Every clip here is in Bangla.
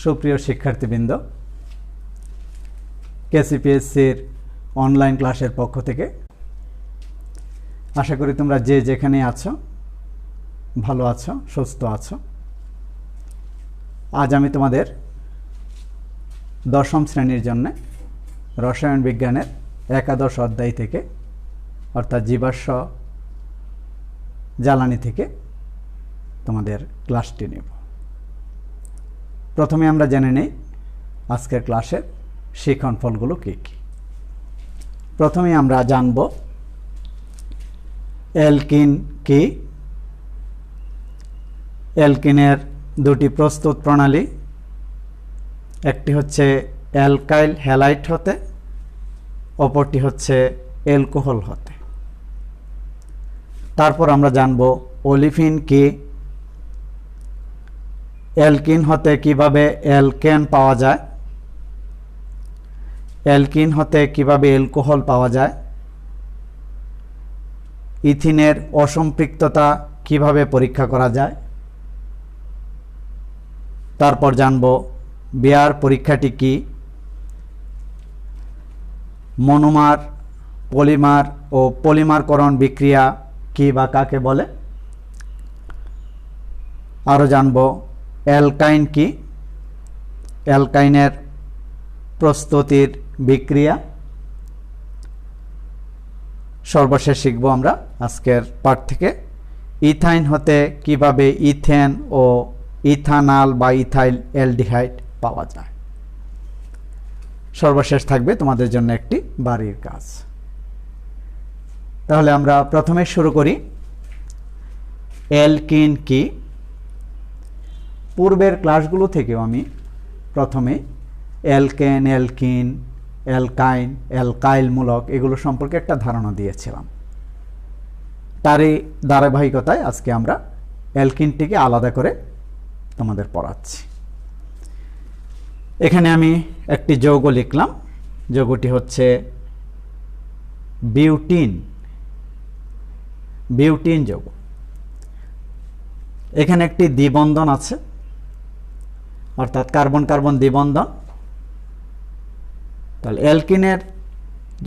সুপ্রিয় শিক্ষার্থীবৃন্দ, কেসিপিএসসির অনলাইন ক্লাসের পক্ষ থেকে আশা করি তোমরা যে যেখানে আছো ভালো আছো, সুস্থ আছো। আজ আমি তোমাদের দশম শ্রেণীর জন্য রসায়ন বিজ্ঞানের একাদশ অধ্যায় থেকে অর্থাৎ জীবাশ্ম জ্বালানি থেকে তোমাদের ক্লাসটি নেব। প্রথমে আমরা জেনে নেই আজকের ক্লাসের শিখন ফলগুলো কী কী। প্রথমে আমরা জানব অ্যালকিন কি। অ্যালকিনের দুটি প্রস্তুত প্রণালী, একটি হচ্ছে অ্যালকাইল হ্যালাইড হতে, অপরটি হচ্ছে অ্যালকোহল হতে। তারপর আমরা জানব ওলিফিন কি। অ্যালকিন হতে কিভাবে অ্যালকেন পাওয়া যায়, অ্যালকিন হতে কিভাবে অ্যালকোহল পাওয়া যায়, ইথিনের অসম্পৃক্ততা কিভাবে পরীক্ষা করা যায়। তারপর জানব বিয়ার পরীক্ষাটি কি, মনোমার, পলিমার ও পলিমারকরণ বিক্রিয়া কি বা কাকে বলে। আরও জানব অ্যালকাইন কি, অ্যালকাইনের প্রস্তুতির বিক্রিয়া। সর্বশেষ শিখব আমরা আজকের পাঠ থেকে ইথাইন হতে কিভাবে ইথেন ও ইথানল বা ইথাইল অ্যালডিহাইড পাওয়া যায়। সর্বশেষ থাকবে তোমাদের জন্য একটি বাড়ির কাজ। তাহলে আমরা প্রথমে শুরু করি অ্যালকিন কি। পূর্বের ক্লাসগুলো থেকেও আমি প্রথমে অ্যালকেন, অ্যালকিন, অ্যালকাইন, অ্যালকাইলমূলক এগুলো সম্পর্কে একটা ধারণা দিয়েছিলাম। তারই ধারাবাহিকতায় আজকে আমরা অ্যালকিনটিকে আলাদা করে তোমাদের পড়াচ্ছি। এখানে আমি একটি যৌগ লিখলাম, যৌগটি হচ্ছে বিউটিন। বিউটিন যৌগ। এখানে একটি দ্বিবন্ধন আছে, অর্থাৎ কার্বন কার্বন দ্বিবন্ধন। তাহলে অ্যালকিনের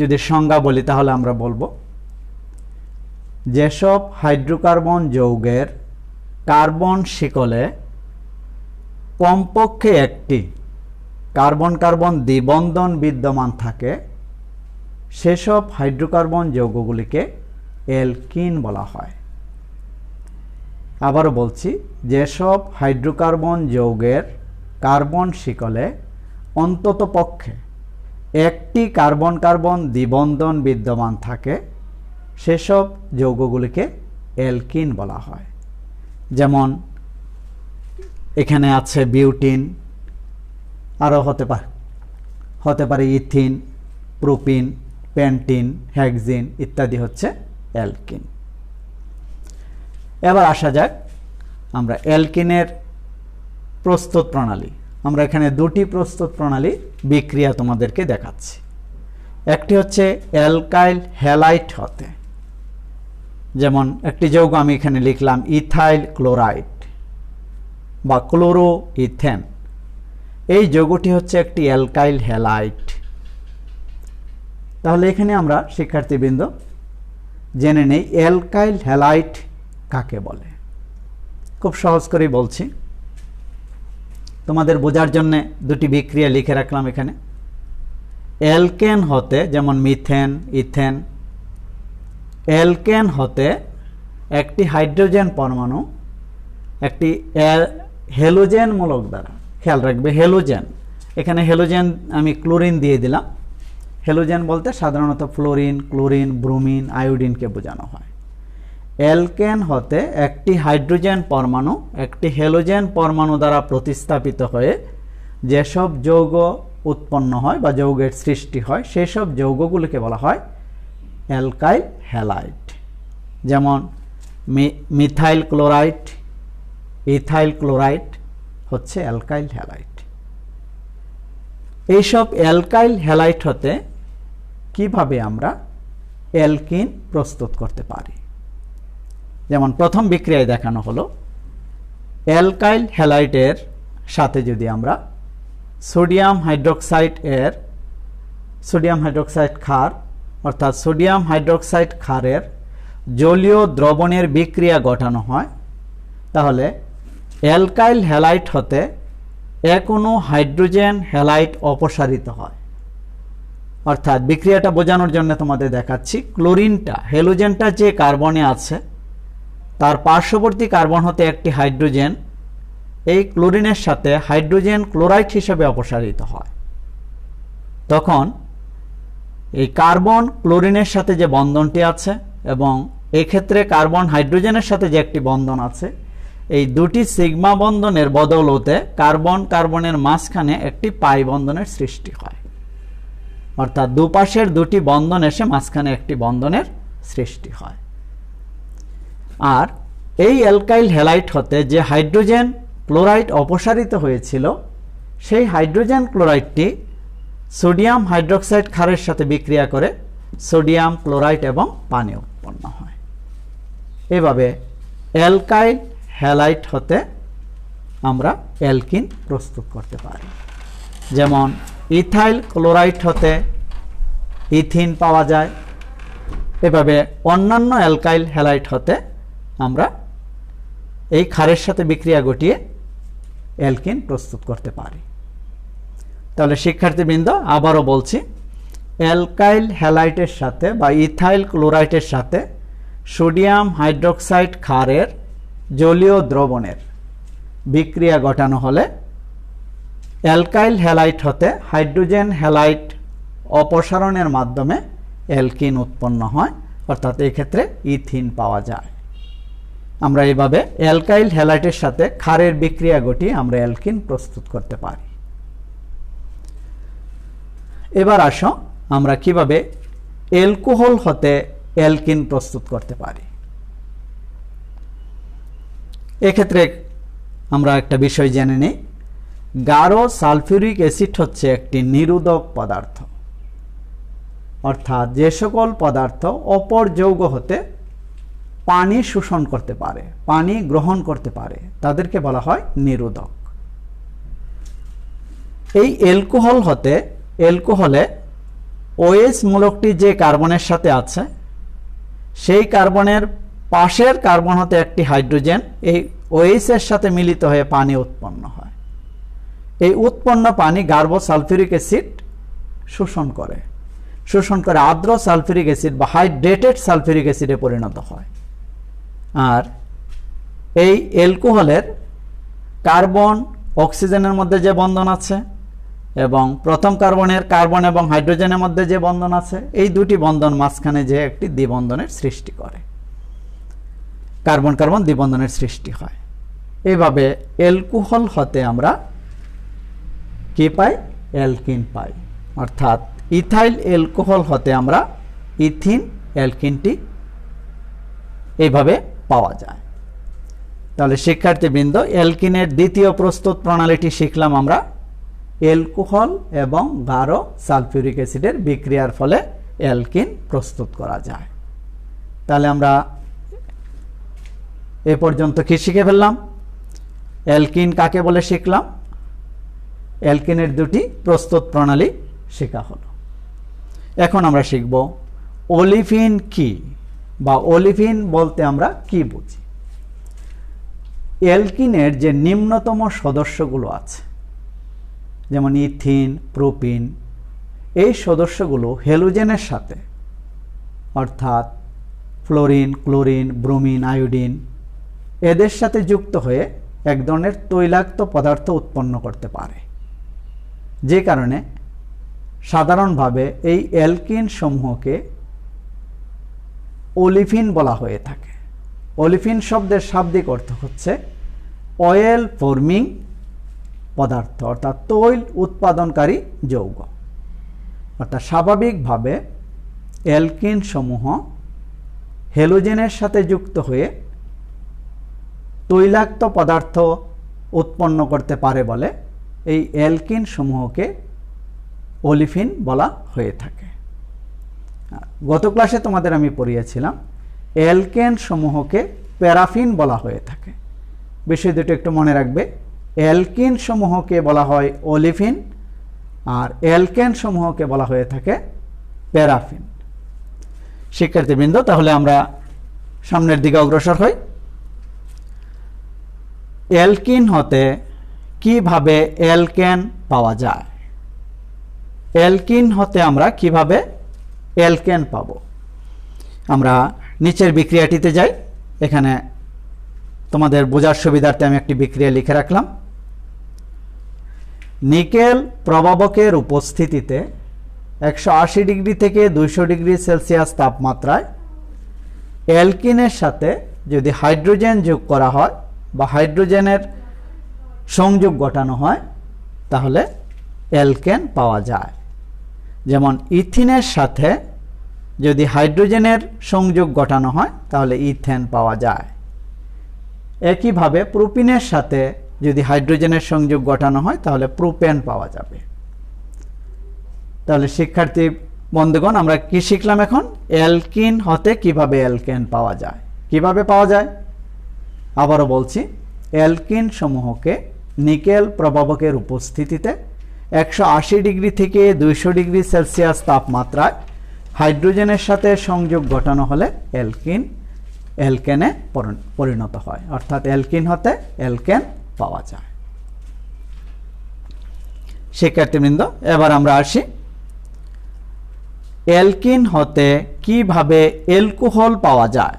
যদি সংজ্ঞা বলি তাহলে আমরা বলবো যেসব হাইড্রোকার্বন যৌগের কার্বন শিকলে কমপক্ষে একটি কার্বন কার্বন দ্বিবন্ধন বিদ্যমান থাকে সেসব হাইড্রোকার্বন যৌগগুলিকে অ্যালকিন বলা হয়। আবারও বলছি, যেসব হাইড্রোকার্বন যৌগের কার্বন শিকলে অন্ততপক্ষে একটি কার্বন কার্বন দ্বিবন্ধন বিদ্যমান থাকে সেসব যৌগগুলিকে অ্যালকিন বলা হয়। যেমন এখানে আছে বিউটিন, আরও হতে পারে ইথিন, প্রোপিন, পেন্টিন, হেক্সিন ইত্যাদি হচ্ছে অ্যালকিন। এবার আসা যাক আমরা অ্যালকিনের প্রস্তুত প্রণালী। আমরা এখানে দুটি প্রস্তুত প্রণালী বিক্রিয়া তোমাদেরকে দেখাচ্ছি। একটি হচ্ছে অ্যালকাইল হ্যালাইড হতে, যেমন একটি যৌগ আমি এখানে লিখলাম ইথাইল ক্লোরাইড বা ক্লোরো ইথেন। এই যৌগটি হচ্ছে একটি অ্যালকাইল হ্যালাইড। তাহলে এখানে আমরা শিক্ষার্থীবৃন্দ জেনে নেই অ্যালকাইল হ্যালাইড কাকে বলে। খুব সহজ করেই বলছি, তোমাদের বোঝার জন্য দুটি বিক্রিয়া লিখে রাখলাম এখানে। অ্যালকেন হতে, যেমন মিথেন, ইথেন, অ্যালকেন হতে একটি হাইড্রোজেন পরমাণু একটি হ্যালোজেনমূলক দ্বারা, খেয়াল রাখবে হ্যালোজেন, এখানে হ্যালোজেন আমি ক্লোরিন দিয়ে দিলাম। হ্যালোজেন বলতে সাধারণত ফ্লোরিন, ক্লোরিন, ব্রোমিন, আয়োডিনকে বোঝানো হয়। অ্যালকেন হতে একটি হাইড্রোজেন পরমাণু একটি হ্যালোজেন পরমাণু দ্বারা প্রতিস্থাপিত হয়ে যেসব যৌগ উৎপন্ন হয় বা যৌগের সৃষ্টি হয় সেসব যৌগগুলিকে বলা হয় অ্যালকাইল হ্যালাইড। যেমন মিথাইল ক্লোরাইড, ইথাইল ক্লোরাইড হচ্ছে অ্যালকাইল হ্যালাইড। এইসব অ্যালকাইল হ্যালাইড হতে কিভাবে আমরা অ্যালকিন প্রস্তুত করতে পারি। যেমন প্রথম বিক্রিয়ায় দেখানো হলো অ্যালকাইল হ্যালাইডের সাথে যদি আমরা সোডিয়াম হাইড্রোক্সাইড এর সোডিয়াম হাইড্রোক্সাইড ক্ষার অর্থাৎ সোডিয়াম হাইড্রোক্সাইড ক্ষারের জলীয় দ্রবণের বিক্রিয়া ঘটানো হয়, তাহলে অ্যালকাইল হ্যালাইড হতে কোনো হাইড্রোজেন হ্যালাইড অপসারিত হয়। অর্থাৎ বিক্রিয়াটা বোঝানোর জন্য তোমাদের দেখাচ্ছি, ক্লোরিনটা হ্যালোজেনটা যে কার্বনে আছে তার পার্শ্ববর্তী কার্বন হতে একটি হাইড্রোজেন এই ক্লোরিনের সাথে হাইড্রোজেন ক্লোরাইড হিসেবে অপসারিত হয়। তখন এই কার্বন ক্লোরিনের সাথে যে বন্ধনটি আছে এবং এক্ষেত্রে কার্বন হাইড্রোজেনের সাথে যে একটি বন্ধন আছে, এই দুটি সিগমা বন্ধনের বদৌলতে কার্বন কার্বনের মাঝখানে একটি পাই বন্ধনের সৃষ্টি হয়। অর্থাৎ দুপাশের দুটি বন্ধন এসে মাঝখানে একটি বন্ধনের সৃষ্টি হয়। আর এই অ্যালকাইল হ্যালাইড হতে যে হাইড্রোজেন ক্লোরাইড অপসারিত হয়েছিল, সেই হাইড্রোজেন ক্লোরাইডটি সোডিয়াম হাইড্রোক্সাইড ক্ষারের সাথে বিক্রিয়া করে সোডিয়াম ক্লোরাইড এবং পানি উৎপন্ন হয়। এভাবে অ্যালকাইল হ্যালাইড হতে আমরা অ্যালকিন প্রস্তুত করতে পারি। যেমন ইথাইল ক্লোরাইড হতে ইথিন পাওয়া যায়। এভাবে অন্যান্য অ্যালকাইল হ্যালাইড হতে আমরা এই ক্ষারের সাথে বিক্রিয়া ঘটিয়ে অ্যালকিন প্রস্তুত করতে পারি। তাহলে শিক্ষার্থীবৃন্দ, আবারও বলছি, অ্যালকাইল হ্যালাইডের সাথে বা ইথাইল ক্লোরাইডের সাথে সোডিয়াম হাইড্রোক্সাইড ক্ষারের জলীয় দ্রবণের বিক্রিয়া ঘটানো হলে অ্যালকাইল হ্যালাইড হতে হাইড্রোজেন হ্যালাইড অপসারণের মাধ্যমে অ্যালকিন উৎপন্ন হয়, অর্থাৎ এক্ষেত্রে ইথিন পাওয়া যায়। আমরা এইভাবে অ্যালকাইল হ্যালাইডের সাথে ক্ষারের বিক্রিয়া ঘটিয়ে আমরা অ্যালকিন প্রস্তুত করতে পারি। এবার আসো আমরা কিভাবে অ্যালকোহল হতে অ্যালকিন প্রস্তুত করতে পারি। এক্ষেত্রে আমরা একটা বিষয় জেনে নিই, গাঢ় সালফিউরিক অ্যাসিড হচ্ছে একটি নিরোধক পদার্থ। অর্থাৎ যে সকল পদার্থ অপর যৌগ হতে পানি শোষণ করতে পারে, পানি গ্রহণ করতে পারে, তাদেরকে বলা হয় নিরোধক। এই অ্যালকোহল হতে অ্যালকোহলে OH মূলকটি যে কার্বনের সাথে আছে, সেই কার্বনের পাশের কার্বন হতে একটি হাইড্রোজেন এই OH এর সাথে মিলিত হয়ে পানি উৎপন্ন হয়। এই উৎপন্ন পানি গাঢ় সালফিউরিক অ্যাসিড শোষণ করে আর্দ্র সালফিউরিক অ্যাসিড বা হাইড্রেটেড সালফিউরিক অ্যাসিডে পরিণত হয়। আর এই অ্যালকোহলের কার্বন অক্সিজেনের মধ্যে যে বন্ধন আছে এবং প্রথম কার্বনের কার্বন এবং হাইড্রোজেনের মধ্যে যে বন্ধন আছে, এই দুটি বন্ধন মাঝখানে যে একটি দ্বিবন্ধনের সৃষ্টি করে, কার্বন কার্বন দ্বিবন্ধনের সৃষ্টি হয়। এইভাবে অ্যালকোহল হতে আমরা কি পাই? অ্যালকিন পাই। অর্থাৎ ইথাইল অ্যালকোহল হতে আমরা ইথিন অ্যালকিনটি এইভাবে পাওয়া যায়। তাহলে শিক্ষার্থীবৃন্দ, অ্যালকিনের দ্বিতীয় প্রস্তুত প্রণালীটি শিখলাম আমরা। অ্যালকোহল এবং গাঢ় সালফিউরিক অ্যাসিডের বিক্রিয়ার ফলে অ্যালকিন প্রস্তুত করা যায়। তাহলে আমরা এ পর্যন্ত কি শিখে ফেললাম? অ্যালকিন কাকে বলে শিখলাম, অ্যালকিনের দুটি প্রস্তুত প্রণালী শেখা হলো। এখন আমরা শিখব ওলিফিন কি, বা ওলিফিন বলতে আমরা কি বুঝি। অ্যালকিনের যে নিম্নতম সদস্যগুলো আছে, যেমন ইথিন, প্রোপিন, এই সদস্যগুলো হ্যালোজেনের সাথে অর্থাৎ ফ্লোরিন, ক্লোরিন, ব্রোমিন, আয়োডিন এদের সাথে যুক্ত হয়ে এক ধরনের তৈলাক্ত পদার্থ উৎপন্ন করতে পারে, যে কারণে সাধারণভাবে এই অ্যালকিন সমূহকে ওলিফিন বলা হয়ে থাকে। ওলিফিন শব্দের শাব্দিক অর্থ হচ্ছে অয়েল ফর্মিং পদার্থ, অর্থাৎ তৈল উৎপাদনকারী যৌগ। অর্থাৎ স্বাভাবিকভাবে অ্যালকিন সমূহ হ্যালোজেনের সাথে যুক্ত হয়ে তৈলাক্ত পদার্থ উৎপন্ন করতে পারে বলে এই অ্যালকিন সমূহকে ওলিফিন বলা হয়ে থাকে। গত ক্লাসে তোমাদের আমি পড়িয়েছিলাম অ্যালকেন সমূহকে প্যারাফিন বলা হয়ে থাকে। বিষয় দুটো একটু মনে রাখবে, অ্যালকিন সমূহকে বলা হয় ওলিফিন আর অ্যালকেন সমূহকে বলা হয়ে থাকে প্যারাফিন। শিক্ষার্থীবৃন্দ, তাহলে আমরা সামনের দিকে অগ্রসর হই। অ্যালকিন হতে কিভাবে অ্যালকেন পাওয়া যায়? অ্যালকিন হতে আমরা কিভাবে অ্যালকেন পাব? আমরা নিচের বিক্রিয়াটিতে যাই। এখানে তোমাদের বোঝার সুবিধার্থে আমি একটি বিক্রিয়া লিখে রাখলাম। নিকেল প্রভাবকের উপস্থিতিতে 180 ডিগ্রি থেকে 200 ডিগ্রি সেলসিয়াস তাপমাত্রায় অ্যালকিনের সাথে যদি হাইড্রোজেন যোগ করা হয় বা হাইড্রোজেনের সংযোগ ঘটানো হয় তাহলে অ্যালকেন পাওয়া যায়। যেমন ইথিনের সাথে যদি হাইড্রোজেনের সংযোগ ঘটানো হয় তাহলে ইথেন পাওয়া যায়। একইভাবে প্রোপিনের সাথে যদি হাইড্রোজেনের সংযোগ ঘটানো হয় তাহলে প্রোপেন পাওয়া যাবে। তাহলে শিক্ষার্থী বন্ধুগণ, আমরা কি শিখলাম এখন? অ্যালকিন হতে কিভাবে অ্যালকেন পাওয়া যায়। কিভাবে পাওয়া যায়? আবারও বলছি, অ্যালকিন সমূহকে নিকেল প্রভাবকের উপস্থিতিতে 180 ডিগ্রি থেকে 200 ডিগ্রি সেলসিয়াস তাপমাত্রায় হাইড্রোজেনের সাথে সংযোগ ঘটানো হলে অ্যালকেনে পরিণত হয়, অর্থাৎ অ্যালকিন হতে অ্যালকেন পাওয়া যায়। শিক্ষার্থীবৃন্দ, এবার আমরা আসি অ্যালকিন হতে কিভাবে অ্যালকোহল পাওয়া যায়।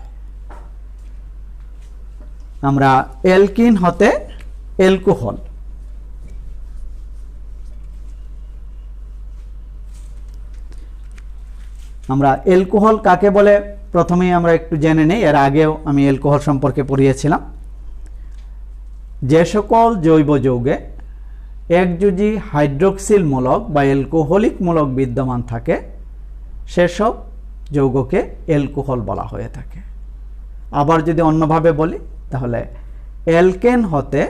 আমরা অ্যালকিন হতে অ্যালকোহল, আমরা অ্যালকোহল কাকে বলে প্রথমেই আমরা একটু জেনে নেই। এর আগেও আমি অ্যালকোহল সম্পর্কে পড়িয়েছিলাম। যে সকল জৈব যৌগে একযোজী হাইড্রোক্সিল মূলক বা অ্যালকোহলিক মূলক বিদ্যমান থাকে সেসব যৌগকে অ্যালকোহল বলা হয়ে থাকে। আবার যদি অন্যভাবে বলি তাহলে অ্যালকেন হতে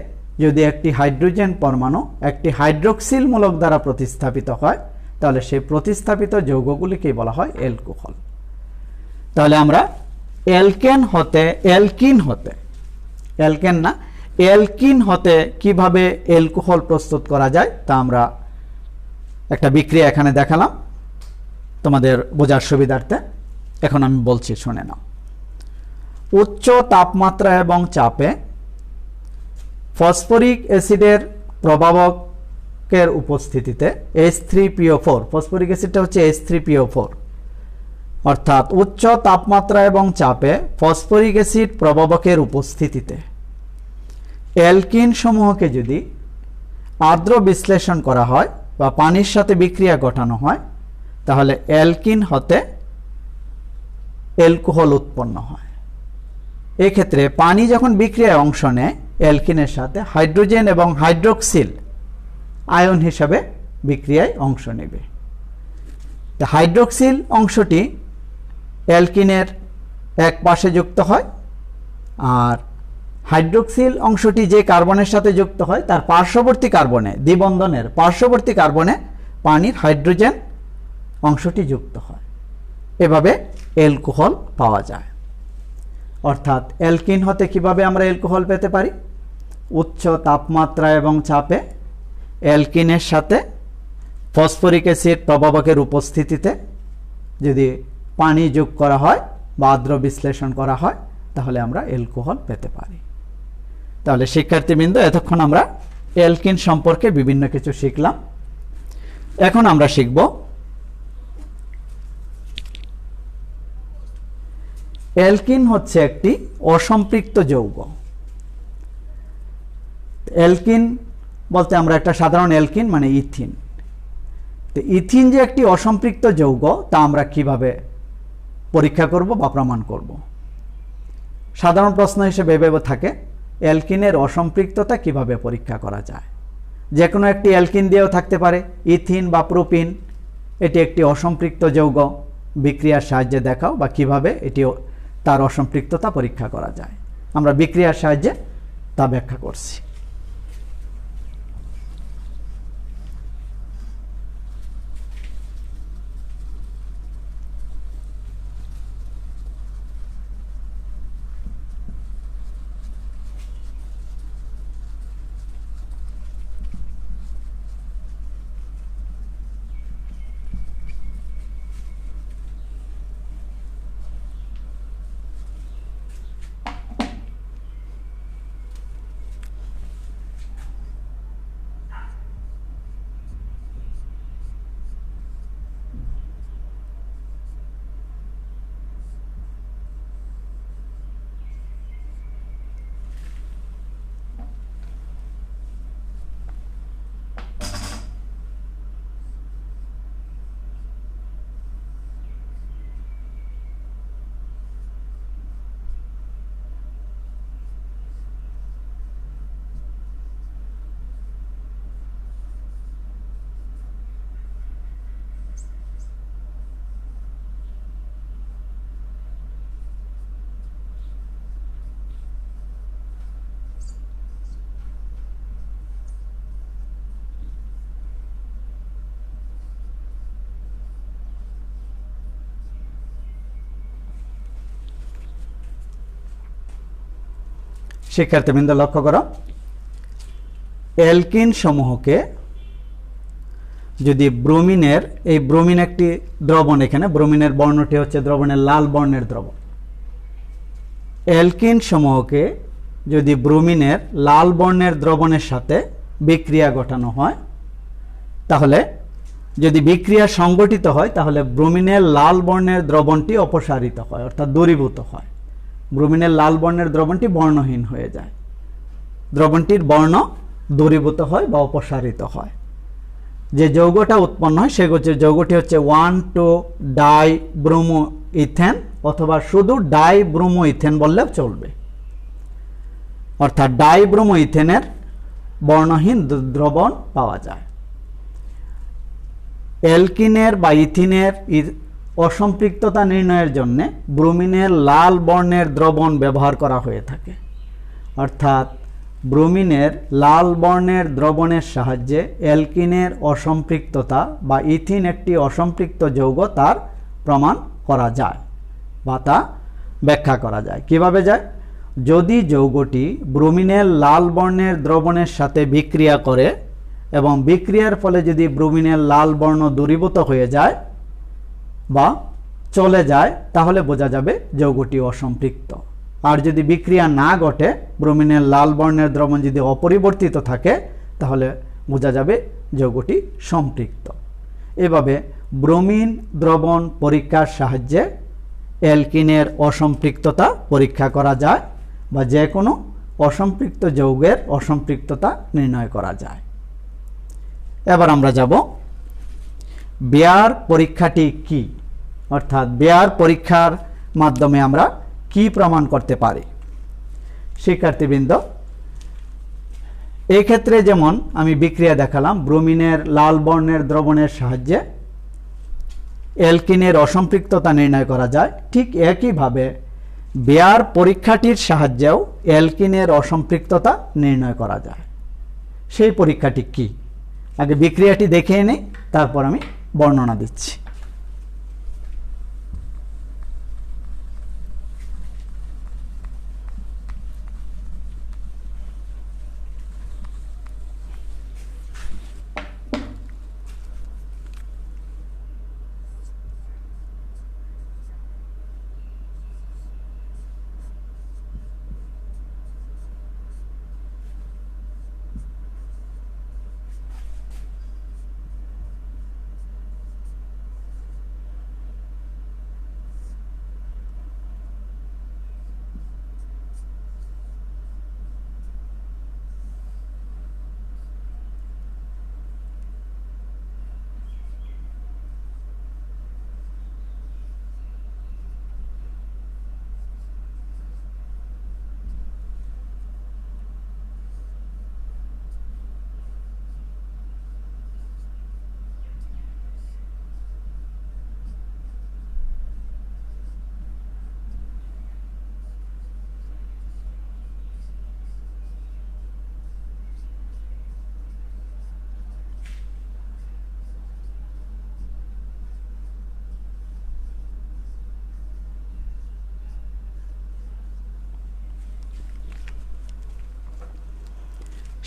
যদি একটি হাইড্রোজেন পরমাণু একটি হাইড্রোক্সিল মূলক দ্বারা প্রতিস্থাপিত হয় তাহলে সেই প্রতিস্থাপিত যৌগগুলিকে বলা হয় অ্যালকোহল। তাহলে আমরা অ্যালকিন হতে কিভাবে অ্যালকোহল প্রস্তুত করা যায় তা আমরা একটা বিক্রিয়া এখানে দেখালাম তোমাদের বোঝার সুবিধার্থে। এখন আমি বলছি, শুনে নাও। উচ্চ তাপমাত্রা এবং চাপে ফসফরিক অ্যাসিডের প্রভাবকের উপস্থিতিতে H3PO4, ফসফরিক অ্যাসিডটা হচ্ছে H3PO4, অর্থাৎ উচ্চ তাপমাত্রা এবং চাপে ফসফরিক অ্যাসিড প্রভাবকের উপস্থিতিতে অ্যালকিন সমূহকে যদি আর্দ্র বিশ্লেষণ করা হয় বা পানির সাথে বিক্রিয়া ঘটানো হয় তাহলে অ্যালকিন হতে অ্যালকোহল উৎপন্ন হয়। এক্ষেত্রে পানি যখন বিক্রিয়ায় অংশ নেয় অ্যালকিনের সাথে হাইড্রোজেন এবং হাইড্রোক্সিল আয়ন হিসাবে বিক্রিয়ায় অংশ নেবে। হাইড্রোক্সিল অংশটি অ্যালকিনের এক পাশে যুক্ত হয় আর হাইড্রোক্সিল অংশটি যে কার্বনের সাথে যুক্ত হয় তার পার্শ্ববর্তী কার্বনে, দ্বিবন্ধনের পার্শ্ববর্তী কার্বনে পানির হাইড্রোজেন অংশটি যুক্ত হয়। এভাবে অ্যালকোহল পাওয়া যায়। অর্থাৎ অ্যালকিন হতে কিভাবে আমরা অ্যালকোহল পেতে পারি? উচ্চ তাপমাত্রা এবং চাপে অ্যালকিনের সাথে ফসফরিক অ্যাসিড প্রভাবকের উপস্থিতিতে যদি পানি যোগ করা হয় বা আর্দ্র বিশ্লেষণ করা হয় তাহলে আমরা অ্যালকোহল পেতে পারি। তাহলে শিক্ষার্থীবৃন্দ, এতক্ষণ আমরা অ্যালকিন সম্পর্কে বিভিন্ন কিছু শিখলাম। এখন আমরা শিখব অ্যালকিন হচ্ছে একটি অসম্পৃক্ত যৌগ। অ্যালকিন বলতে আমরা একটা সাধারণ অ্যালকিন মানে ইথিন। তো ইথিন যে একটি অসম্পৃক্ত যৌগ তা আমরা কিভাবে পরীক্ষা করব বা প্রমাণ করব? সাধারণ প্রশ্ন হিসেবে ভেবে থাকে অ্যালকিনের অসম্পৃক্ততা কিভাবে পরীক্ষা করা যায়। যে কোনো একটি অ্যালকিন দিয়েও থাকতে পারে, ইথিন বা প্রোপিন, এটি একটি অসম্পৃক্ত যৌগ, বিক্রিয়ার সাহায্যে দেখাও বা কিভাবে এটি তার অসম্পৃক্ততা পরীক্ষা করা যায়। আমরা বিক্রিয়ার সাহায্যে তা ব্যাখ্যা করছি। শিক্ষার্থীবৃন্দ লক্ষ্য করো, অ্যালকিন সমূহকে যদি ব্রোমিনের, এই ব্রোমিন একটি দ্রবণ, এখানে ব্রোমিনের বর্ণটি হচ্ছে দ্রবণের লাল বর্ণের দ্রবণ। অ্যালকিন সমূহকে যদি ব্রোমিনের লাল বর্ণের দ্রবণের সাথে বিক্রিয়া ঘটানো হয়, তাহলে যদি বিক্রিয়া সংগঠিত হয় তাহলে ব্রোমিনের লাল বর্ণের দ্রবণটি অপসারিত হয়, অর্থাৎ দূরীভূত হয়। ব্রোমিনের লাল বর্ণের দ্রবণটি বর্ণহীন হয়ে যায়, দ্রবণটির বর্ণ দূরীভূত হয় বা অপসারিত হয়। যে যৌগটা উৎপন্ন হয় সে যৌগটি হচ্ছে 1,2-ডাইব্রোমো ইথেন, অথবা শুধু ডাইব্রোমো ইথেন বললেও চলবে। অর্থাৎ ডাইব্রোমো ইথেনের বর্ণহীন দ্রবণ পাওয়া যায়। অ্যালকিনের বা ইথিনের অসম্পৃক্ততা নির্ণয়ের জন্য ব্রোমিনের লাল বর্ণের দ্রবণ ব্যবহার করা হয়ে থাকে। অর্থাৎ ব্রোমিনের লাল বর্ণের দ্রবণের সাহায্যে অ্যালকিনের অসম্পৃক্ততা বা ইথিন একটি অসম্পৃক্ত যৌগ তার প্রমাণ করা যায় বা তা ব্যাখ্যা করা যায়। কিভাবে যায়? যদি যৌগটি ব্রোমিনের লাল বর্ণের দ্রবণের সাথে বিক্রিয়া করে এবং বিক্রিয়ার ফলে যদি ব্রোমিনের লাল বর্ণ দূরীভূত হয়ে যায় বা চলে যায়, তাহলে বোঝা যাবে যৌগটি অসম্পৃক্ত। আর যদি বিক্রিয়া না ঘটে, ব্রোমিনের লাল বর্ণের দ্রবণ যদি অপরিবর্তিত থাকে, তাহলে বোঝা যাবে যৌগটি সম্পৃক্ত। এভাবে ব্রোমিন দ্রবণ পরীক্ষার সাহায্যে অ্যালকিনের অসম্পৃক্ততা পরীক্ষা করা যায় বা যে কোনো অসম্পৃক্ত যৌগের অসম্পৃক্ততা নির্ণয় করা যায়। এবার আমরা যাব বেয়ার পরীক্ষাটি কি, অর্থাৎ বেয়ার পরীক্ষার মাধ্যমে আমরা কি প্রমাণ করতে পারি। শিক্ষার্থীবৃন্দ, এই ক্ষেত্রে যেমন আমি বিক্রিয়া দেখালাম ব্রোমিনের লাল বর্ণের দ্রবণের সাহায্যে অ্যালকিনের অসম্পৃক্ততা নির্ণয় করা যায়, ঠিক একইভাবে বেয়ার পরীক্ষাটির সাহায্যেও অ্যালকিনের অসম্পৃক্ততা নির্ণয় করা যায়। সেই পরীক্ষাটি কি? আগে বিক্রিয়াটি দেখে নিই, তারপর আমি বর্ণনা দিচ্ছি।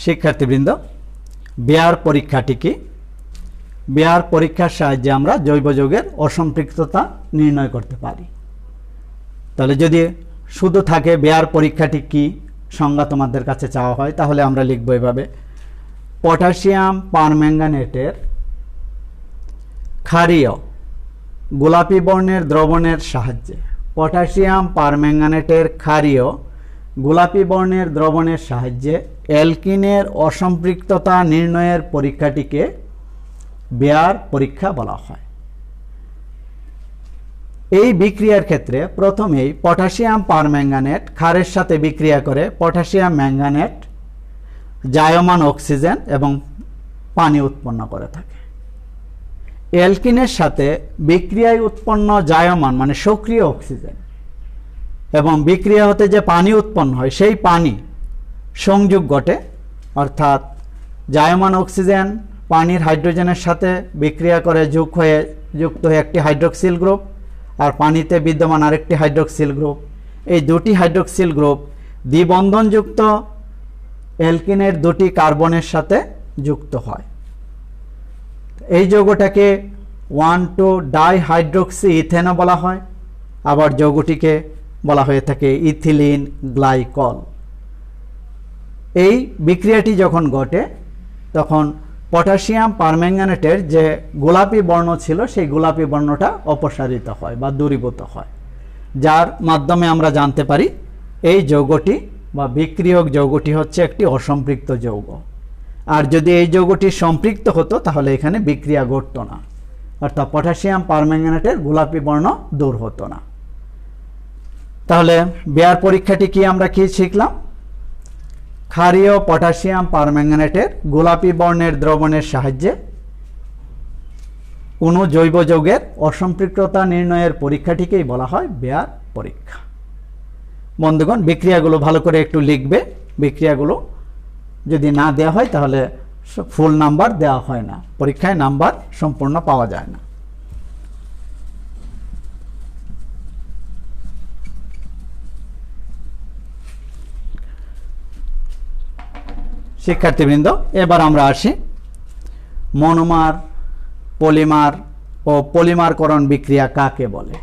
শিক্ষার্থীবৃন্দ, বেয়ার পরীক্ষাটি কি? বেয়ার পরীক্ষার সাহায্যে আমরা জৈব যৌগের অসম্পৃক্ততা নির্ণয় করতে পারি। তাহলে যদি শুধু থাকে বেয়ার পরীক্ষাটি কি সংজ্ঞা তোমাদের কাছে চাওয়া হয়, তাহলে আমরা লিখব এভাবে: পটাশিয়াম পারম্যাঙ্গানেটের ক্ষারীয় গোলাপি বর্ণের দ্রবণের সাহায্যে, পটাশিয়াম পারম্যাঙ্গানেটের ক্ষারীয় গোলাপি বর্ণের দ্রবণের সাহায্যে অ্যালকিনের অসম্পৃক্ততা নির্ণয়ের পরীক্ষাটিকে বেয়ার পরীক্ষা বলা হয়। এই বিক্রিয়ার ক্ষেত্রে প্রথমেই পটাশিয়াম পারম্যাঙ্গানেট ক্ষারের সাথে বিক্রিয়া করে পটাশিয়াম ম্যাঙ্গানেট, জায়মান অক্সিজেন এবং পানি উৎপন্ন করে থাকে। অ্যালকিনের সাথে বিক্রিয়ায় উৎপন্ন জায়মান মানে সক্রিয় অক্সিজেন এবং বিক্রিয়া হতে যে পানি উৎপন্ন হয় সেই পানি সংযোগ ঘটে, অর্থাৎ জায়মান অক্সিজেন পানির হাইড্রোজেনের সাথে বিক্রিয়া করে যুক্ত হয়ে একটি হাইড্রক্সিল গ্রুপ, আর পানিতে বিদ্যমান আরেকটি হাইড্রক্সিল গ্রুপ। এই দুটি হাইড্রক্সিল গ্রুপ দ্বিবন্ধনযুক্ত অ্যালকিনের দুটি কার্বনের সাথে যুক্ত হয়। এই যৌগটাকে 1,2 ডাইহাইড্রোক্সি ইথেনও বলা হয়, আবার যৌগটিকে বলা হয়ে থাকে ইথিলিন গ্লাইকল। এই বিক্রিয়াটি যখন ঘটে তখন পটাশিয়াম পারম্যাঙ্গানেটের যে গোলাপি বর্ণ ছিল সেই গোলাপি বর্ণটা অপসারিত হয় বা দূরীভূত হয়, যার মাধ্যমে আমরা জানতে পারি এই যৌগটি বা বিক্রিয়ক যৌগটি হচ্ছে একটি অসম্পৃক্ত যৌগ। আর যদি এই যৌগটি সম্পৃক্ত হতো তাহলে এখানে বিক্রিয়া ঘটতো না, অর্থাৎ পটাশিয়াম পারম্যাঙ্গানেটের গোলাপি বর্ণ দূর হতো না। তাহলে বেয়ার পরীক্ষাটি কি আমরা কি শিখলাম? ক্ষারীয় পটাশিয়াম পারম্যাঙ্গানেটের গোলাপি বর্ণের দ্রবণের সাহায্যে কোনো জৈব যৌগের অসম্পৃক্ততা নির্ণয়ের পরীক্ষাটিকেই বলা হয় বেয়ার পরীক্ষা। বন্ধুগণ, বিক্রিয়াগুলো ভালো করে একটু লিখবে। বিক্রিয়াগুলো যদি না দেওয়া হয় তাহলে ফুল নাম্বার দেওয়া হয় না, পরীক্ষায় নাম্বার সম্পূর্ণ পাওয়া যায় না। শিক্ষার্থীবৃন্দ, এবার আমরা আসি মনোমার, পলিমার ও পলিমারকরণ বিক্রিয়া কাকে বলে।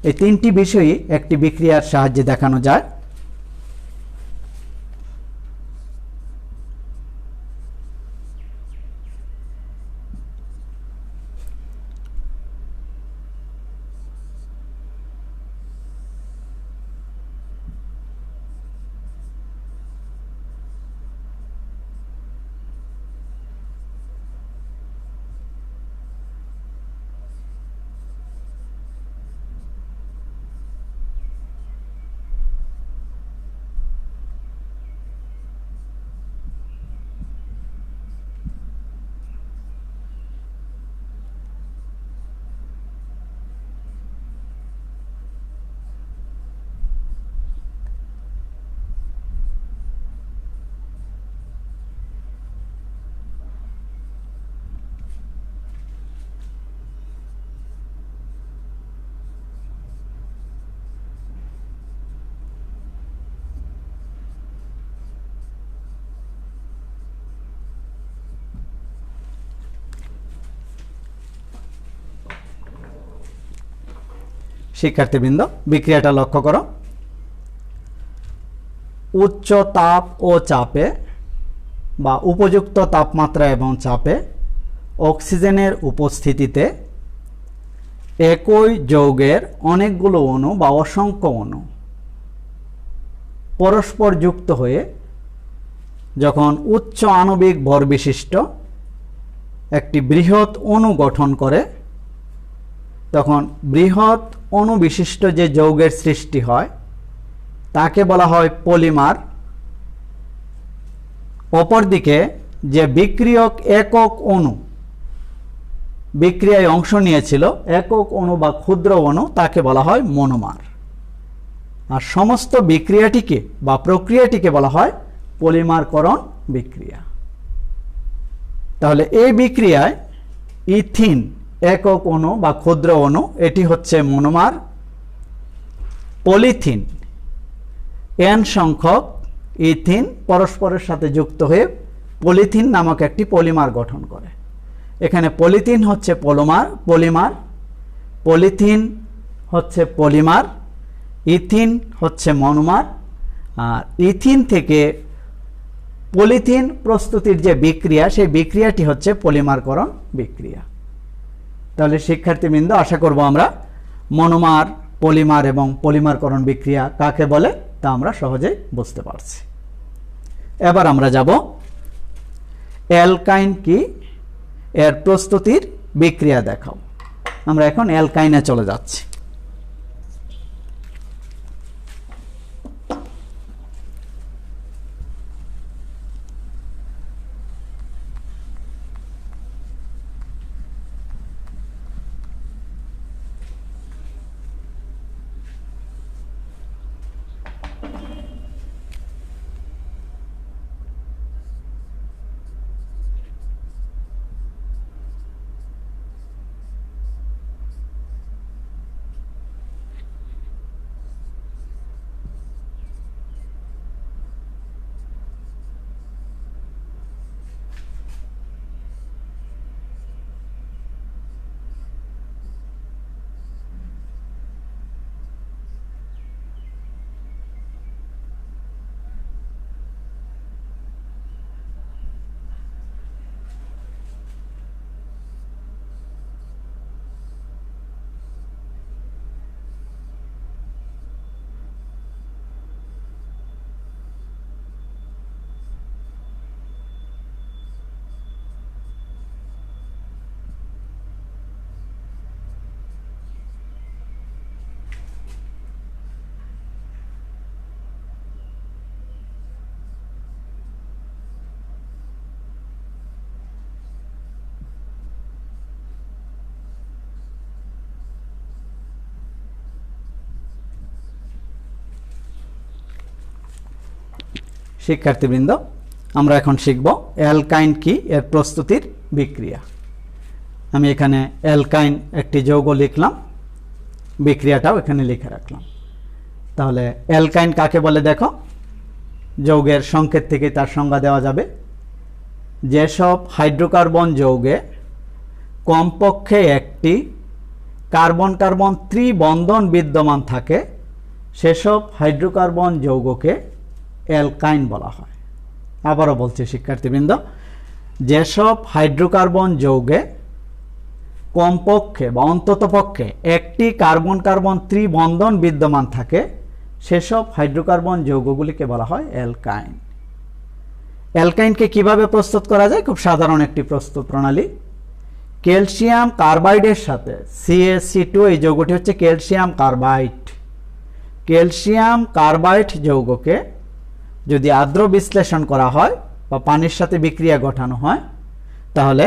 এই তিনটি বিষয়ই একটি বিক্রিয়ার সাহায্যে দেখানো যায়। শিক্ষার্থীবৃন্দ, বিক্রিয়াটা লক্ষ্য করো। উচ্চ তাপ ও চাপে বা উপযুক্ত তাপমাত্রা এবং চাপে অক্সিজেনের উপস্থিতিতে একই যৌগের অনেকগুলো অণু বা অসংখ্য অণু পরস্পর যুক্ত হয়ে যখন উচ্চ আণবিক ভর বিশিষ্ট একটি বৃহৎ অণু গঠন করে, তখন বৃহৎ অণু বিশিষ্ট যে যৌগের সৃষ্টি হয় তাকে বলা হয় পলিমার। অপরদিকে যে বিক্রিয়ক একক অণু বিক্রিয়ায় অংশ নিয়েছিল, একক অণু বা ক্ষুদ্র অণু, তাকে বলা হয় মনোমার। আর সমস্ত বিক্রিয়াটিকে বা প্রক্রিয়াটিকে বলা হয় পলিমারকরণ বিক্রিয়া। তাহলে এই বিক্রিয়ায় ইথিন একক অণু বা ক্ষুদ্র অণু, এটি হচ্ছে মনোমার। পলিথিন এন সংখ্যক ইথিন পরস্পরের সাথে যুক্ত হয়ে পলিথিন নামক একটি পলিমার গঠন করে। এখানে পলিথিন হচ্ছে পলিমার, পলিথিন হচ্ছে পলিমার, ইথিন হচ্ছে মনোমার। আর ইথিন থেকে পলিথিন প্রস্তুতির যে বিক্রিয়া, সেই বিক্রিয়াটি হচ্ছে পলিমারকরণ বিক্রিয়া। তাহলে শিক্ষার্থীবৃন্দ, আশা করব আমরা মনোমার, পলিমার এবং পলিমারকরণ বিক্রিয়া কাকে বলে তা আমরা সহজেই বুঝতে পারছি। এবার আমরা যাব অ্যালকাইন কি, এর প্রস্তুতির বিক্রিয়া দেখাও। আমরা এখন অ্যালকাইনে চলে যাচ্ছি। শিক্ষার্থীবৃন্দ, আমরা এখন শিখব অ্যালকাইন কি, এর প্রস্তুতির বিক্রিয়া। আমি এখানে অ্যালকাইন একটি যৌগ লিখলাম, বিক্রিয়াটাও এখানে লিখে রাখলাম। তাহলে অ্যালকাইন কাকে বলে দেখো, যৌগের সংকেত থেকে তার সংজ্ঞা দেওয়া যাবে। যেসব হাইড্রোকার্বন যৌগে কমপক্ষে একটি কার্বন কার্বন ত্রিবন্ধন বিদ্যমান থাকে সেসব হাইড্রোকার্বন যৌগকে অ্যালকাইন বলা হয়। আবারও বলছি শিক্ষার্থীবৃন্দ, যেসব হাইড্রোকার্বন যৌগে কমপক্ষে বা অন্ততপক্ষে একটি কার্বন কার্বন ত্রিবন্ধন বিদ্যমান থাকে সেসব হাইড্রোকার্বন যৌগগুলিকে বলা হয় অ্যালকাইন। অ্যালকাইনকে কিভাবে প্রস্তুত করা যায়? খুব সাধারণ একটি প্রস্তুত প্রণালী। ক্যালসিয়াম কার্বাইডের সাথে CaC2, এই যৌগটি হচ্ছে ক্যালসিয়াম কার্বাইড। ক্যালসিয়াম কার্বাইড যৌগকে যদি আর্দ্র বিশ্লেষণ করা হয় বা পানির সাথে বিক্রিয়া ঘটানো হয় তাহলে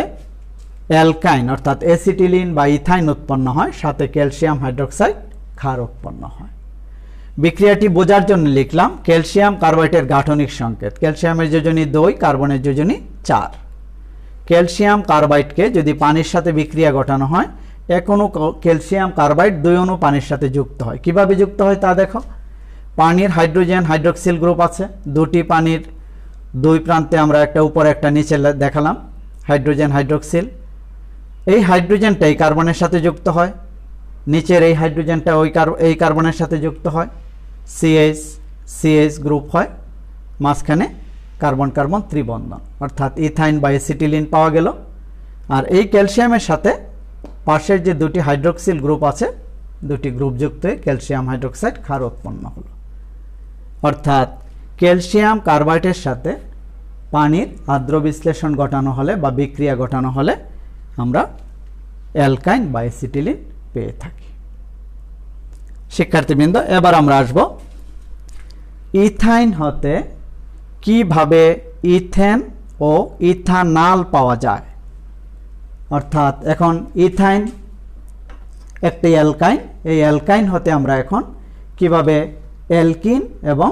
অ্যালকাইন অর্থাৎ অ্যাসিটিলিন বা ইথাইন উৎপন্ন হয়, সাথে ক্যালসিয়াম হাইড্রোক্সাইড ক্ষার উৎপন্ন হয়। বিক্রিয়াটি বোঝার জন্য লিখলাম ক্যালসিয়াম কার্বাইডের গাঠনিক সংকেত। ক্যালসিয়ামের যোজনী 2, কার্বনের যোজনী 4। ক্যালসিয়াম কার্বাইডকে যদি পানির সাথে বিক্রিয়া ঘটানো হয়, এক অণু ক্যালসিয়াম কার্বাইড 2 অণু পানির সাথে যুক্ত হয়। কিভাবে যুক্ত হয় তা দেখো। পানির হাইড্রোজেন হাইড্রক্সিল গ্রুপ আছে, দুটি পানির দুই প্রান্তে আমরা একটা উপরে একটা নিচে দেখালাম হাইড্রোজেন হাইড্রক্সিল। এই হাইড্রোজেনটা এই কার্বনের সাথে যুক্ত হয়, নিচের এই হাইড্রোজেনটা এই কার্বনের সাথে যুক্ত হয়, CH গ্রুপ হয়, মাঝখানে কার্বন কার্বন ত্রিবন্ধন অর্থাৎ ইথাইন বা অ্যাসিটিলিন পাওয়া গেল। আর এই ক্যালসিয়ামের সাথে পাশের যে দুটি হাইড্রক্সিল গ্রুপ আছে, দুটি গ্রুপ যুক্ত হয়ে ক্যালসিয়াম হাইড্রোক্সাইড ক্ষার উৎপন্ন হলো। অর্থাৎ ক্যালসিয়াম কার্বাইডের সাথে পানির আর্দ্র বিশ্লেষণ ঘটানো হলে বা বিক্রিয়া ঘটানো হলে আমরা অ্যালকাইন বা অ্যাসিটিলিন পেয়ে থাকি। শিক্ষার্থীবৃন্দ, এবার আমরা আসব ইথাইন হতে কিভাবে ইথেন ও ইথানল পাওয়া যায়। অর্থাৎ এখন ইথাইন একটি অ্যালকাইন, এই অ্যালকাইন হতে আমরা এখন কিভাবে অ্যালকিন এবং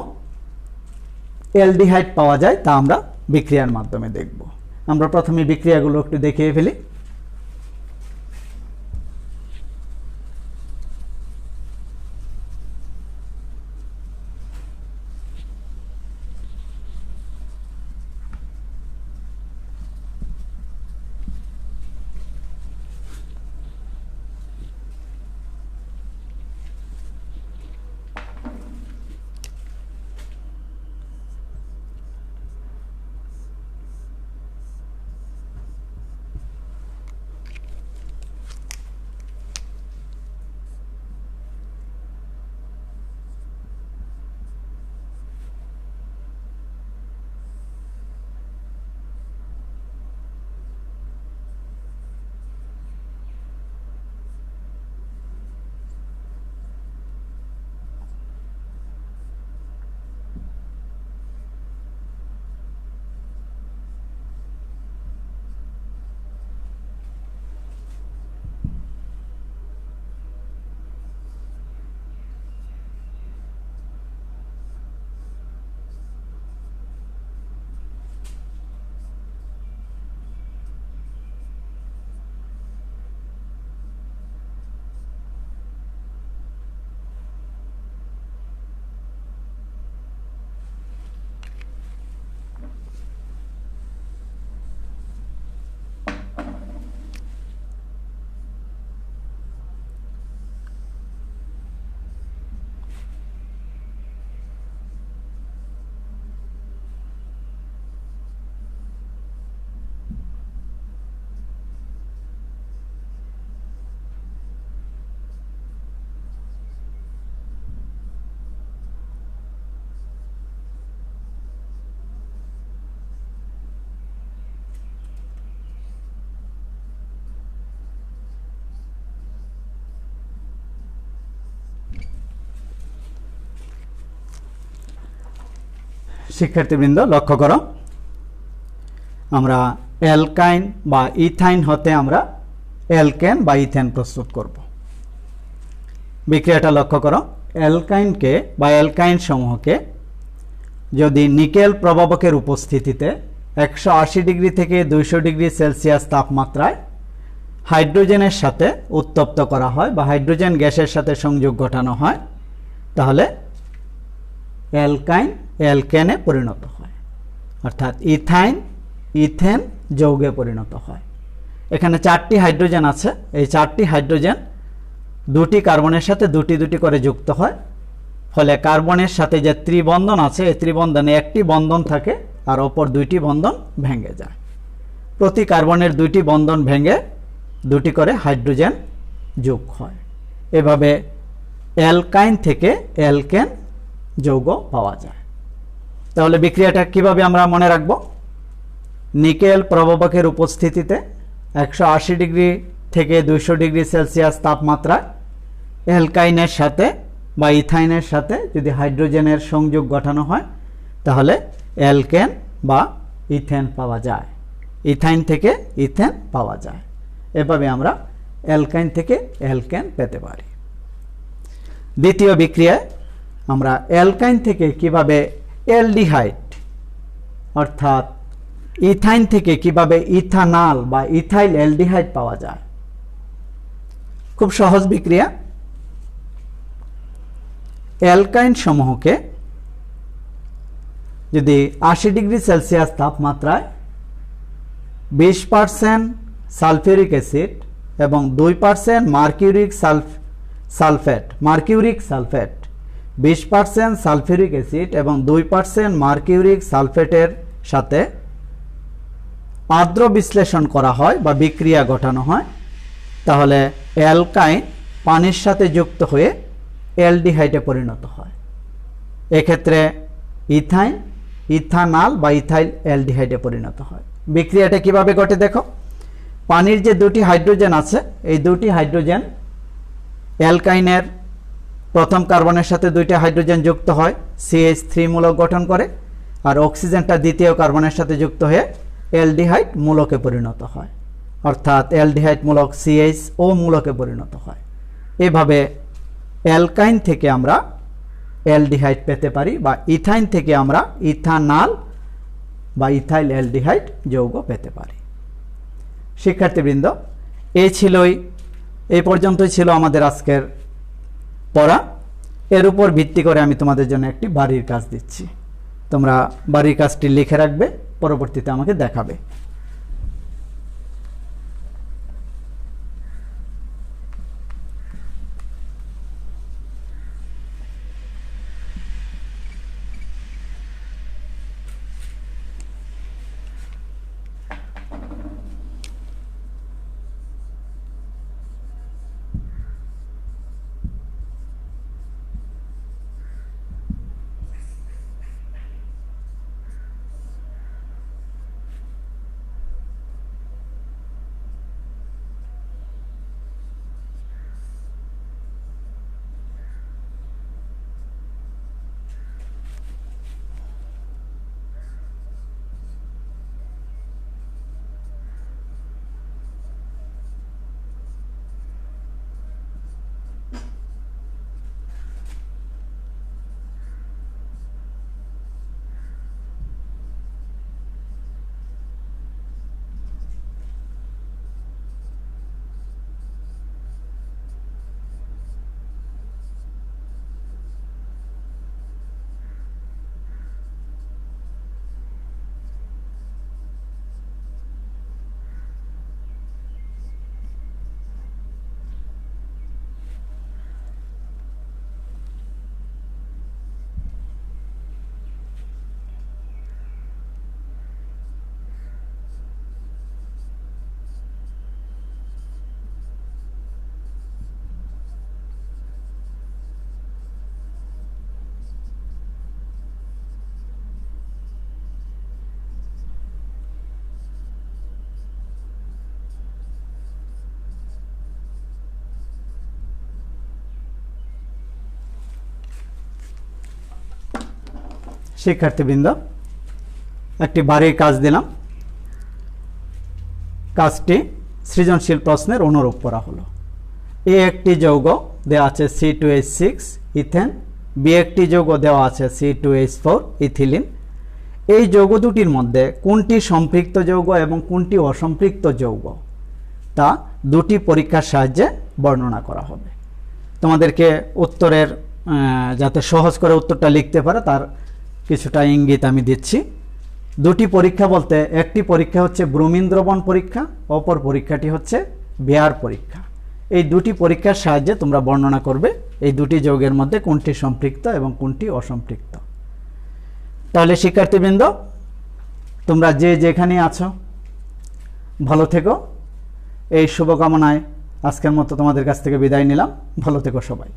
অ্যালডিহাইড পাওয়া যায় তা আমরা বিক্রিয়ার মাধ্যমে দেখব। আমরা প্রথমে বিক্রিয়াগুলো একটু দেখিয়ে ফেলি। শিক্ষার্থীবৃন্দ লক্ষ্য করো, আমরা অ্যালকাইন বা ইথাইন হতে আমরা অ্যালকেন বা ইথেন প্রস্তুত করব। বিক্রিয়াটা লক্ষ্য করো, অ্যালকাইনকে বা অ্যালকাইন সমূহকে যদি নিকেল প্রভাবকের উপস্থিতিতে 180 ডিগ্রি থেকে 200 ডিগ্রি সেলসিয়াস তাপমাত্রায় হাইড্রোজেনের সাথে উত্তপ্ত করা হয় বা হাইড্রোজেন গ্যাসের সাথে সংযোগ ঘটানো হয়, তাহলে অ্যালকাইন অ্যালকেনে পরিণত হয়, অর্থাৎ ইথাইন ইথেন যৌগে পরিণত হয়। এখানে 4টি হাইড্রোজেন আছে, এই 4টি হাইড্রোজেন 2টি কার্বনের সাথে দুটি করে যুক্ত হয়, ফলে কার্বনের সাথে যে ত্রিবন্ধন আছে এই ত্রিবন্ধনে একটি বন্ধন থাকে আর অপর 2টি বন্ধন ভেঙে যায়। প্রতি কার্বনের 2টি বন্ধন ভেঙে 2টি করে হাইড্রোজেন যোগ হয়। এভাবে অ্যালকাইন থেকে অ্যালকেন যৌগ পাওয়া যায়। তাহলে বিক্রিয়াটা কিভাবে আমরা মনে রাখব? নিকেল প্রভাবকের উপস্থিতিতে 180 ডিগ্রি থেকে 200 ডিগ্রি সেলসিয়াস তাপমাত্রায় অ্যালকাইনের সাথে বা ইথাইনের সাথে যদি হাইড্রোজেনের সংযোগ ঘটানো হয়, তাহলে অ্যালকেন বা ইথেন পাওয়া যায়, ইথাইন থেকে ইথেন পাওয়া যায়। এভাবে আমরা অ্যালকাইন থেকে অ্যালকেন পেতে পারি। দ্বিতীয় বিক্রিয়ায় আমরা অ্যালকাইন থেকে কিভাবে অ্যালডিহাইড অর্থাৎ ইথাইন থেকে কিভাবে ইথানল বা ইথাইল অ্যালডিহাইড পাওয়া যায়। খুব সহজ বিক্রিয়া। অ্যালকাইন সমূহকে যদি 80 ডিগ্রি সেলসিয়াস তাপমাত্রায় 20% সালফিউরিক অ্যাসিড এবং 2% মার্কিউরিক সালফেট 20% সালফিউরিক অ্যাসিড এবং 2% মার্কিউরিক সালফেটের সাথে আর্দ্র বিশ্লেষণ করা হয় বা বিক্রিয়া ঘটানো হয়, তাহলে অ্যালকাইন পানির সাথে যুক্ত হয়ে অ্যালডিহাইডে পরিণত হয়। এক্ষেত্রে ইথাইন ইথানল বা ইথাইল অ্যালডিহাইডে পরিণত হয়। বিক্রিয়াটা কিভাবে ঘটে দেখো। পানির যে 2টি হাইড্রোজেন আছে এই 2টি হাইড্রোজেন অ্যালকাইনের প্রথম কার্বনের সাথে 2টি হাইড্রোজেন যুক্ত হয়, CH3 মূলক গঠন করে, আর অক্সিজেনটা দ্বিতীয় কার্বনের সাথে যুক্ত হয়ে অ্যালডিহাইড মূলকে পরিণত হয়, অর্থাৎ অ্যালডিহাইড মূলক CHO মূলকে পরিণত হয়। এভাবে অ্যালকাইন থেকে আমরা অ্যালডিহাইড পেতে পারি বা ইথাইন থেকে আমরা ইথানল বা ইথাইল অ্যালডিহাইড যৌগ পেতে পারি। শিক্ষার্থীবৃন্দ, এই পর্যন্তই ছিল আমাদের আজকের পড়া। এর উপর ভিত্তি করে আমি তোমাদের জন্য একটি বাড়ির কাজ দিচ্ছি। তোমরা বাড়ির কাজটি লিখে রাখবে, পরবর্তীতে আমাকে দেখাবে। শিক্ষার্থীবৃন্দ, একটি বাড়ির কাজ দিলাম। কাজটি সৃজনশীল প্রশ্নের অনুরূপ করা হলো। একটি যৌগ দেওয়া আছে C2H6 ইথেন বি একটি যৌগ দেওয়া আছে C2H4 ইথিলিন। এই যৌগ দুটির মধ্যে কোনটি সম্পৃক্ত যৌগ এবং কোনটি অসম্পৃক্ত যৌগ তা দুটি পরীক্ষার সাহায্যে বর্ণনা করা হবে। তোমাদেরকে উত্তরের যাতে সহজ করে উত্তরটা লিখতে পারে তার কিছুটা ইঙ্গিত আমি দিচ্ছি। দুটি পরীক্ষা বলতে একটি পরীক্ষা হচ্ছে ব্রোমিন দ্রবণ পরীক্ষা, অপর পরীক্ষাটি হচ্ছে বেয়ার পরীক্ষা। এই দুটি পরীক্ষার সাহায্যে তোমরা বর্ণনা করবে এই দুটি যৌগের মধ্যে কোনটি সম্পৃক্ত এবং কোনটি অসম্পৃক্ত। তাহলে শিক্ষার্থীবৃন্দ, তোমরা যে যেখানে আছো ভালো থেকো। এই শুভকামনায় আজকের মতো তোমাদের কাছ থেকে বিদায় নিলাম। ভালো থেকো সবাই।